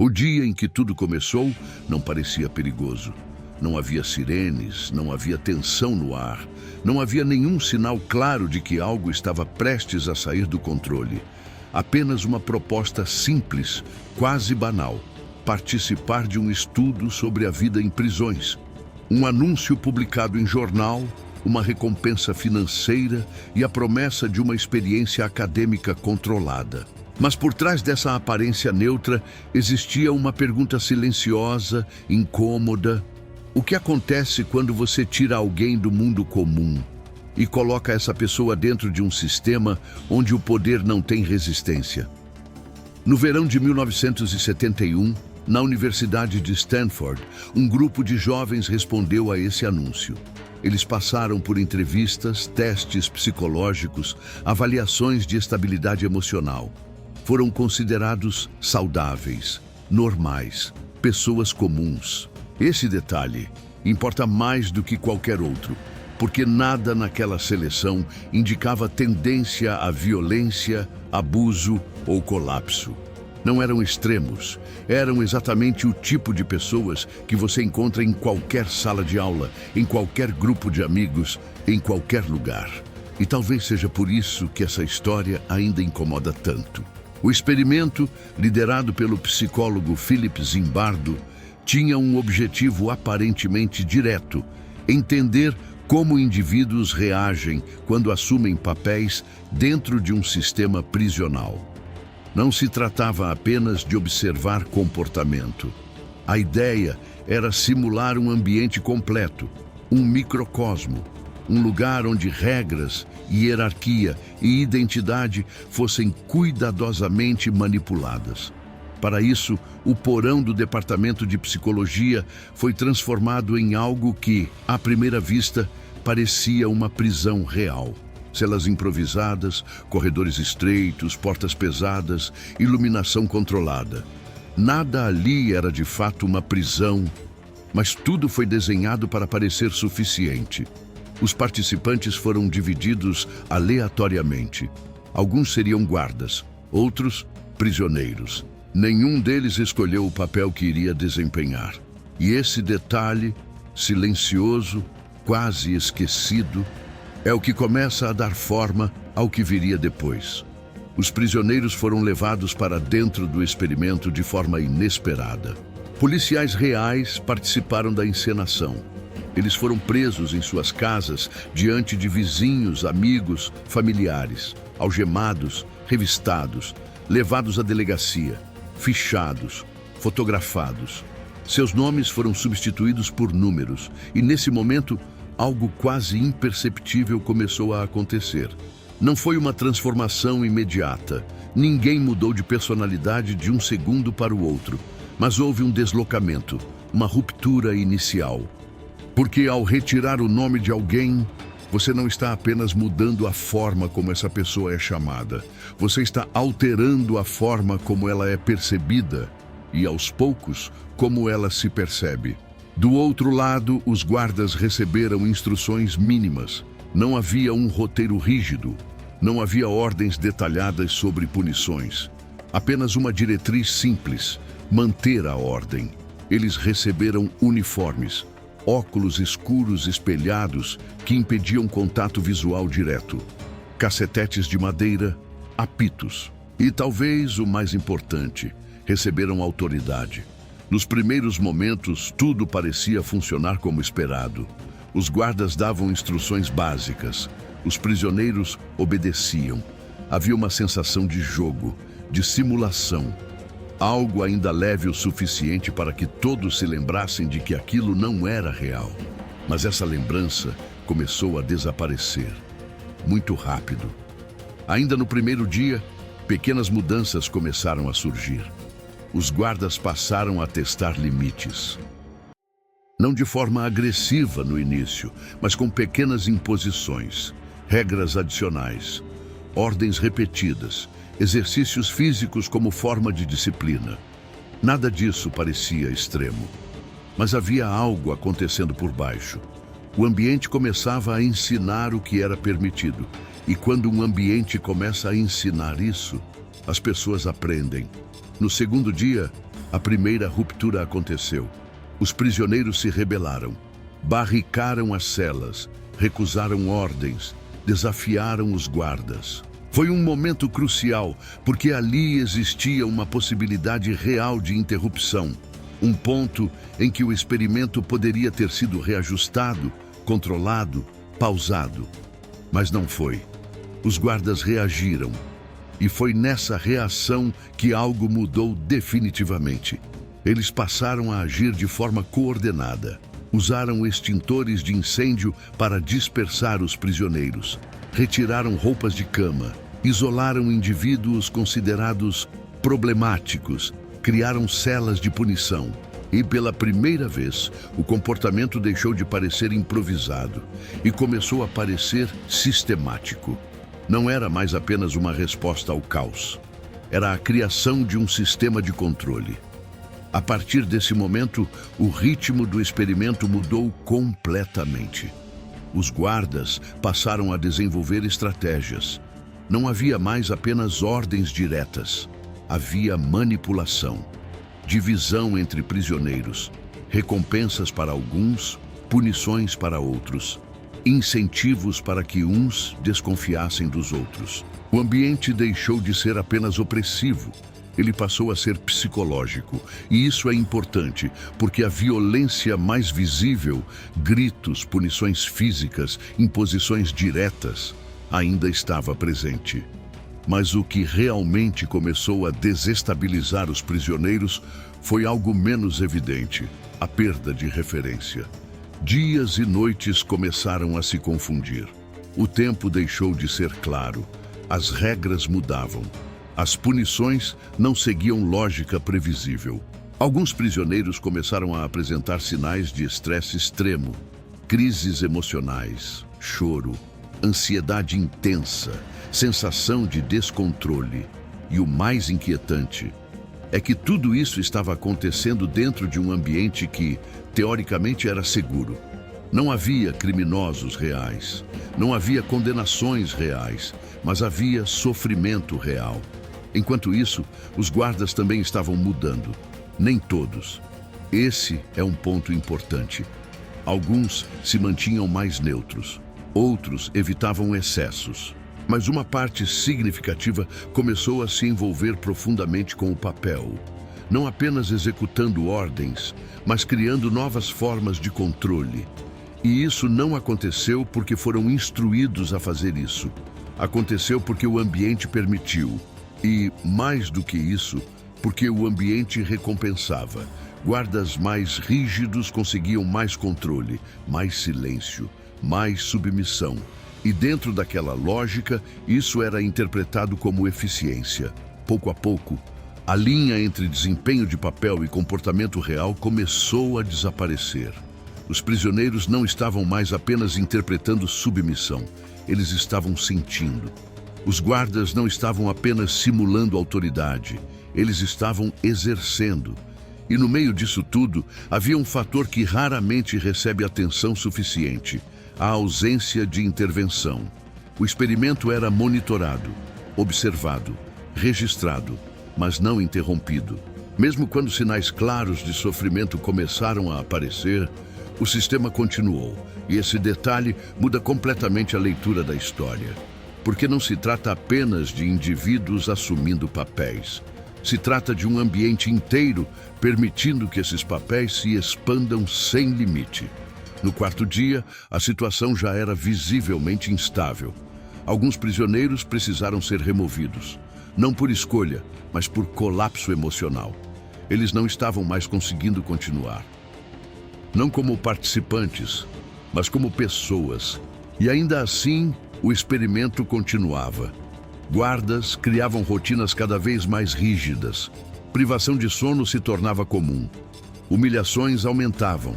O dia em que tudo começou não parecia perigoso. Não havia sirenes, não havia tensão no ar, não havia nenhum sinal claro de que algo estava prestes a sair do controle. Apenas uma proposta simples, quase banal: participar de um estudo sobre a vida em prisões. Um anúncio publicado em jornal, uma recompensa financeira e a promessa de uma experiência acadêmica controlada. Mas por trás dessa aparência neutra existia uma pergunta silenciosa, incômoda. O que acontece quando você tira alguém do mundo comum e coloca essa pessoa dentro de um sistema onde o poder não tem resistência? No verão de 1971, na Universidade de Stanford, um grupo de jovens respondeu a esse anúncio. Eles passaram por entrevistas, testes psicológicos, avaliações de estabilidade emocional. Foram considerados saudáveis, normais, pessoas comuns. Esse detalhe importa mais do que qualquer outro, porque nada naquela seleção indicava tendência à violência, abuso ou colapso. Não eram extremos, eram exatamente o tipo de pessoas que você encontra em qualquer sala de aula, em qualquer grupo de amigos, em qualquer lugar. E talvez seja por isso que essa história ainda incomoda tanto. O experimento, liderado pelo psicólogo Philip Zimbardo, tinha um objetivo aparentemente direto: entender como indivíduos reagem quando assumem papéis dentro de um sistema prisional. Não se tratava apenas de observar comportamento. A ideia era simular um ambiente completo, um microcosmo, um lugar onde regras, hierarquia e identidade fossem cuidadosamente manipuladas. Para isso, o porão do Departamento de Psicologia foi transformado em algo que, à primeira vista, parecia uma prisão real. Celas improvisadas, corredores estreitos, portas pesadas, iluminação controlada. Nada ali era de fato uma prisão, mas tudo foi desenhado para parecer suficiente. Os participantes foram divididos aleatoriamente. Alguns seriam guardas, outros prisioneiros. Nenhum deles escolheu o papel que iria desempenhar. E esse detalhe, silencioso, quase esquecido, é o que começa a dar forma ao que viria depois. Os prisioneiros foram levados para dentro do experimento de forma inesperada. Policiais reais participaram da encenação. Eles foram presos em suas casas diante de vizinhos, amigos, familiares, algemados, revistados, levados à delegacia, fichados, fotografados. Seus nomes foram substituídos por números e, nesse momento, algo quase imperceptível começou a acontecer. Não foi uma transformação imediata. Ninguém mudou de personalidade de um segundo para o outro. Mas houve um deslocamento, uma ruptura inicial. Porque ao retirar o nome de alguém, você não está apenas mudando a forma como essa pessoa é chamada. Você está alterando a forma como ela é percebida e, aos poucos, como ela se percebe. Do outro lado, os guardas receberam instruções mínimas. Não havia um roteiro rígido. Não havia ordens detalhadas sobre punições. Apenas uma diretriz simples: manter a ordem. Eles receberam uniformes, óculos escuros espelhados que impediam contato visual direto, cacetetes de madeira, apitos. E talvez o mais importante, receberam autoridade. Nos primeiros momentos, tudo parecia funcionar como esperado. Os guardas davam instruções básicas. Os prisioneiros obedeciam. Havia uma sensação de jogo, de simulação. Algo ainda leve o suficiente para que todos se lembrassem de que aquilo não era real. Mas essa lembrança começou a desaparecer. Muito rápido. Ainda no primeiro dia, pequenas mudanças começaram a surgir. Os guardas passaram a testar limites. Não de forma agressiva no início, mas com pequenas imposições, regras adicionais, ordens repetidas, exercícios físicos como forma de disciplina. Nada disso parecia extremo. Mas havia algo acontecendo por baixo. O ambiente começava a ensinar o que era permitido. E quando um ambiente começa a ensinar isso, as pessoas aprendem. No segundo dia, A primeira ruptura aconteceu. Os prisioneiros se rebelaram, barricaram as celas, recusaram ordens, desafiaram os guardas. Foi um momento crucial, porque ali existia uma possibilidade real de interrupção. Um ponto em que o experimento poderia ter sido reajustado, controlado, pausado. Mas não foi. Os guardas reagiram. E foi nessa reação que algo mudou definitivamente. Eles passaram a agir de forma coordenada. Usaram extintores de incêndio para dispersar os prisioneiros. Retiraram roupas de cama. Isolaram indivíduos considerados problemáticos. Criaram celas de punição. E pela primeira vez, o comportamento deixou de parecer improvisado e começou a parecer sistemático. Não era mais apenas uma resposta ao caos. Era a criação de um sistema de controle. A partir desse momento, o ritmo do experimento mudou completamente. Os guardas passaram a desenvolver estratégias. Não havia mais apenas ordens diretas. Havia manipulação, divisão entre prisioneiros, recompensas para alguns, punições para outros, incentivos para que uns desconfiassem dos outros. O ambiente deixou de ser apenas opressivo. Ele passou a ser psicológico. E isso é importante, porque a violência mais visível, gritos, punições físicas, imposições diretas, ainda estava presente. Mas o que realmente começou a desestabilizar os prisioneiros foi algo menos evidente: a perda de referência. Dias e noites começaram a se confundir. O tempo deixou de ser claro. As regras mudavam. As punições não seguiam lógica previsível. Alguns prisioneiros começaram a apresentar sinais de estresse extremo, crises emocionais, choro, ansiedade intensa, sensação de descontrole. E o mais inquietante é que tudo isso estava acontecendo dentro de um ambiente que, teoricamente, era seguro. Não havia criminosos reais, não havia condenações reais, mas havia sofrimento real. Enquanto isso, os guardas também estavam mudando. Nem todos. Esse é um ponto importante. Alguns se mantinham mais neutros, outros evitavam excessos. Mas uma parte significativa começou a se envolver profundamente com o papel, não apenas executando ordens, mas criando novas formas de controle. E isso não aconteceu porque foram instruídos a fazer isso. Aconteceu porque o ambiente permitiu. E, mais do que isso, porque o ambiente recompensava. Guardas mais rígidos conseguiam mais controle, mais silêncio, mais submissão. E dentro daquela lógica, isso era interpretado como eficiência. Pouco a pouco, a linha entre desempenho de papel e comportamento real começou a desaparecer. Os prisioneiros não estavam mais apenas interpretando submissão, eles estavam sentindo. Os guardas não estavam apenas simulando autoridade, eles estavam exercendo. E no meio disso tudo, havia um fator que raramente recebe atenção suficiente: a ausência de intervenção. O experimento era monitorado, observado, registrado, mas não interrompido. Mesmo quando sinais claros de sofrimento começaram a aparecer, o sistema continuou. E esse detalhe muda completamente a leitura da história. Porque não se trata apenas de indivíduos assumindo papéis. Se trata de um ambiente inteiro permitindo que esses papéis se expandam sem limite. No quarto dia, a situação já era visivelmente instável. Alguns prisioneiros precisaram ser removidos, não por escolha, mas por colapso emocional. Eles não estavam mais conseguindo continuar. Não como participantes, mas como pessoas. E ainda assim, o experimento continuava. Guardas criavam rotinas cada vez mais rígidas. Privação de sono se tornava comum. Humilhações aumentavam.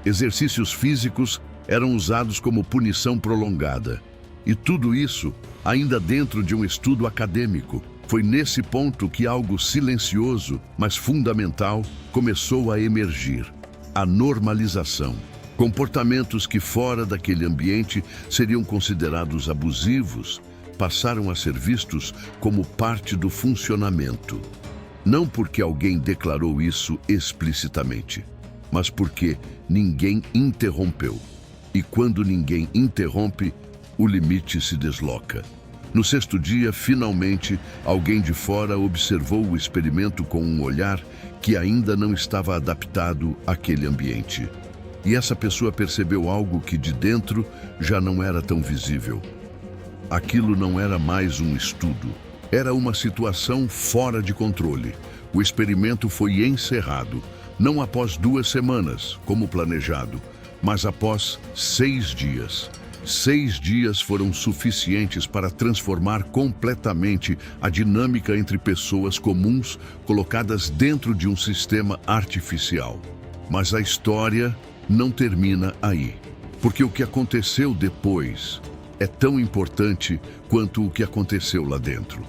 Exercícios físicos eram usados como punição prolongada. E tudo isso ainda dentro de um estudo acadêmico. Foi nesse ponto que algo silencioso, mas fundamental, começou a emergir: a normalização. Comportamentos que fora daquele ambiente seriam considerados abusivos passaram a ser vistos como parte do funcionamento. Não porque alguém declarou isso explicitamente, mas porque ninguém interrompeu. E quando ninguém interrompe, o limite se desloca. No sexto dia, finalmente, alguém de fora observou o experimento com um olhar que ainda não estava adaptado àquele ambiente. E essa pessoa percebeu algo que de dentro já não era tão visível. Aquilo não era mais um estudo. Era uma situação fora de controle. O experimento foi encerrado, não após 2 semanas, como planejado, mas após 6 dias. 6 dias foram suficientes para transformar completamente a dinâmica entre pessoas comuns colocadas dentro de um sistema artificial. Mas a história não termina aí, porque o que aconteceu depois é tão importante quanto o que aconteceu lá dentro.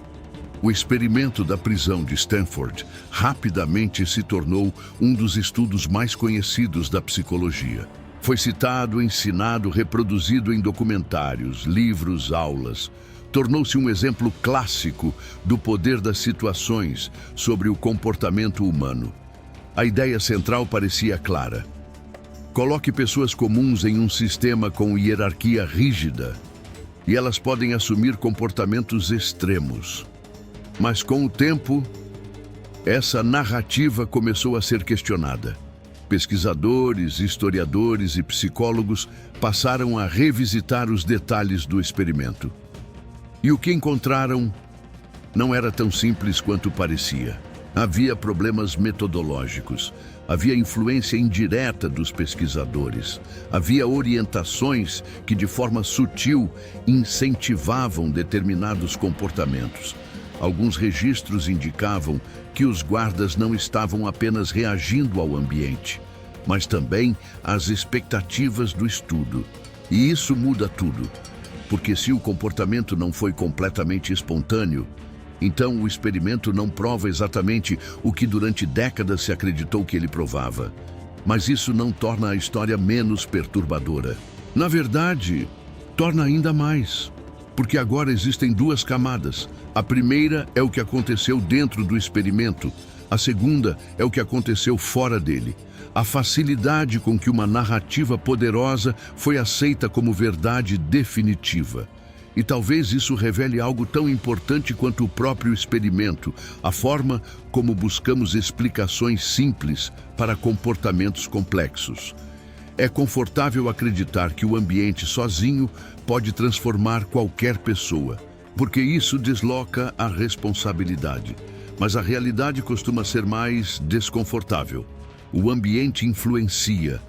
O experimento da prisão de Stanford rapidamente se tornou um dos estudos mais conhecidos da psicologia. Foi citado, ensinado, reproduzido em documentários, livros, aulas. Tornou-se um exemplo clássico do poder das situações sobre o comportamento humano. A ideia central parecia clara. Coloque pessoas comuns em um sistema com hierarquia rígida e elas podem assumir comportamentos extremos. Mas com o tempo, essa narrativa começou a ser questionada. Pesquisadores, historiadores e psicólogos passaram a revisitar os detalhes do experimento. E o que encontraram não era tão simples quanto parecia. Havia problemas metodológicos, havia influência indireta dos pesquisadores, havia orientações que de forma sutil incentivavam determinados comportamentos. Alguns registros indicavam que os guardas não estavam apenas reagindo ao ambiente, mas também às expectativas do estudo. E isso muda tudo, porque se o comportamento não foi completamente espontâneo, então o experimento não prova exatamente o que durante décadas se acreditou que ele provava. Mas isso não torna a história menos perturbadora. Na verdade, torna ainda mais. Porque agora existem 2 camadas. A primeira é o que aconteceu dentro do experimento. A segunda é o que aconteceu fora dele. A facilidade com que uma narrativa poderosa foi aceita como verdade definitiva. E talvez isso revele algo tão importante quanto o próprio experimento, a forma como buscamos explicações simples para comportamentos complexos. É confortável acreditar que o ambiente sozinho pode transformar qualquer pessoa, porque isso desloca a responsabilidade. Mas a realidade costuma ser mais desconfortável. O ambiente influencia,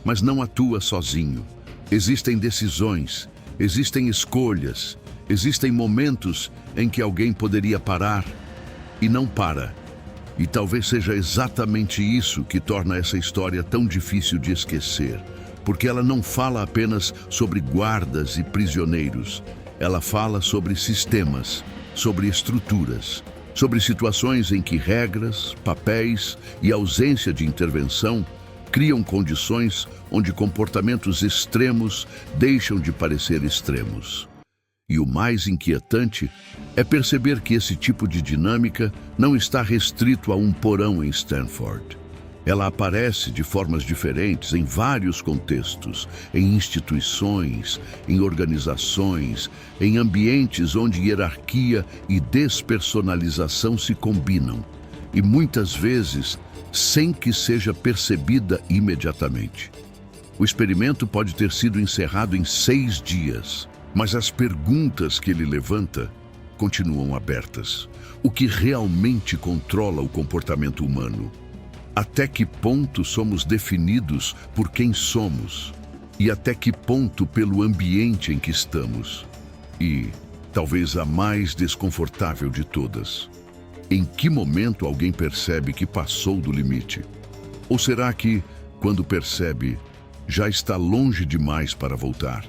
mas não atua sozinho. Existem decisões, existem escolhas, existem momentos em que alguém poderia parar e não para. E talvez seja exatamente isso que torna essa história tão difícil de esquecer, porque ela não fala apenas sobre guardas e prisioneiros. Ela fala sobre sistemas, sobre estruturas, sobre situações em que regras, papéis e ausência de intervenção criam condições onde comportamentos extremos deixam de parecer extremos. E o mais inquietante é perceber que esse tipo de dinâmica não está restrito a um porão em Stanford. Ela aparece de formas diferentes em vários contextos, em instituições, em organizações, em ambientes onde hierarquia e despersonalização se combinam, e muitas vezes sem que seja percebida imediatamente. O experimento pode ter sido encerrado em 6 dias, mas as perguntas que ele levanta continuam abertas. O que realmente controla o comportamento humano? Até que ponto somos definidos por quem somos? E até que ponto pelo ambiente em que estamos? E, talvez a mais desconfortável de todas, em que momento alguém percebe que passou do limite? Ou será que, quando percebe, já está longe demais para voltar?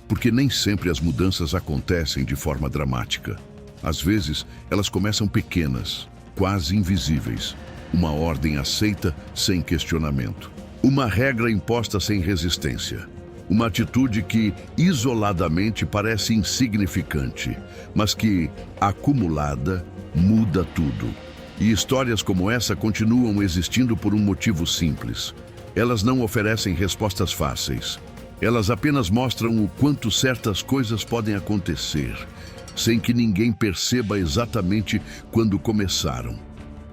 Porque nem sempre as mudanças acontecem de forma dramática. Às vezes, elas começam pequenas, quase invisíveis. Uma ordem aceita sem questionamento. Uma regra imposta sem resistência. Uma atitude que, isoladamente, parece insignificante, mas que, acumulada, muda tudo. E histórias como essa continuam existindo por um motivo simples. Elas não oferecem respostas fáceis. Elas apenas mostram o quanto certas coisas podem acontecer, sem que ninguém perceba exatamente quando começaram.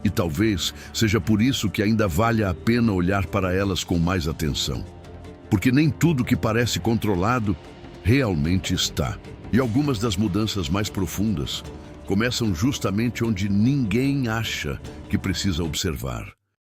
E talvez seja por isso que ainda valha a pena olhar para elas com mais atenção. Porque nem tudo que parece controlado realmente está. E algumas das mudanças mais profundas começam justamente onde ninguém acha que precisa observar.